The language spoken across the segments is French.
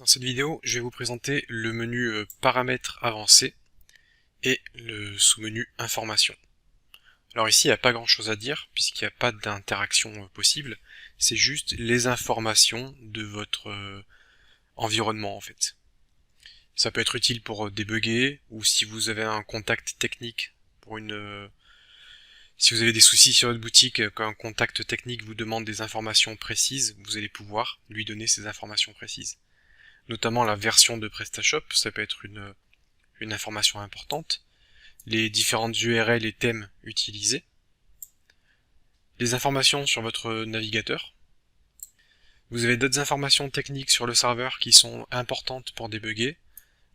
Dans cette vidéo, je vais vous présenter le menu Paramètres avancés et le sous-menu Informations. Alors ici, il n'y a pas grand chose à dire puisqu'il n'y a pas d'interaction possible, c'est juste les informations de votre environnement en fait. Ça peut être utile pour débugger ou si vous avez un contact technique pour si vous avez des soucis sur votre boutique, qu'un contact technique vous demande des informations précises, vous allez pouvoir lui donner ces informations précises. Notamment la version de PrestaShop, ça peut être une information importante, les différentes URL et thèmes utilisés, les informations sur votre navigateur. Vous avez d'autres informations techniques sur le serveur qui sont importantes pour débugger,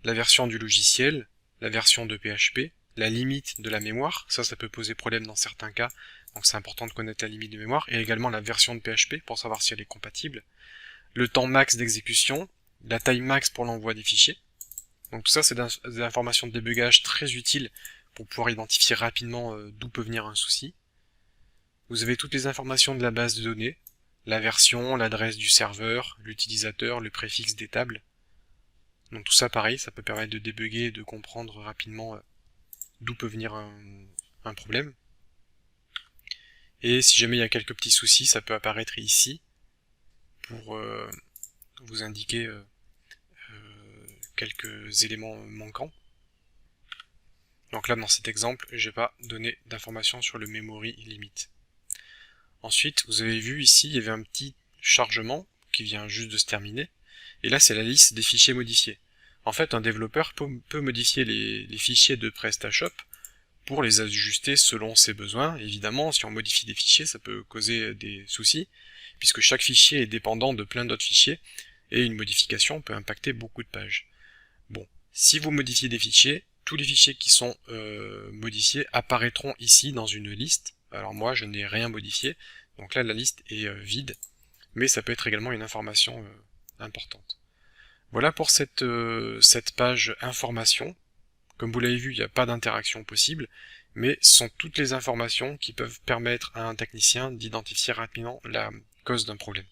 la version du logiciel, la version de PHP, la limite de la mémoire, ça peut poser problème dans certains cas, donc c'est important de connaître la limite de mémoire, et également la version de PHP pour savoir si elle est compatible, le temps max d'exécution, la taille max pour l'envoi des fichiers. Donc tout ça, c'est des informations de débugage très utiles pour pouvoir identifier rapidement d'où peut venir un souci. Vous avez toutes les informations de la base de données, la version, l'adresse du serveur, l'utilisateur, le préfixe des tables. Donc tout ça, pareil, ça peut permettre de débugger et de comprendre rapidement d'où peut venir un problème. Et si jamais il y a quelques petits soucis, ça peut apparaître ici pour vous indiquer quelques éléments manquants. Donc là, dans cet exemple, je n'ai pas donné d'informations sur le memory limit. Ensuite, vous avez vu ici, il y avait un petit chargement qui vient juste de se terminer. Et là, c'est la liste des fichiers modifiés. En fait, un développeur peut modifier les fichiers de PrestaShop pour les ajuster selon ses besoins. Évidemment, si on modifie des fichiers, ça peut causer des soucis, puisque chaque fichier est dépendant de plein d'autres fichiers, et une modification peut impacter beaucoup de pages. Bon, si vous modifiez des fichiers, tous les fichiers qui sont modifiés apparaîtront ici dans une liste. Alors moi, je n'ai rien modifié, donc là la liste est vide, mais ça peut être également une information importante. Voilà pour cette page information. Comme vous l'avez vu, il n'y a pas d'interaction possible, mais ce sont toutes les informations qui peuvent permettre à un technicien d'identifier rapidement la cause d'un problème.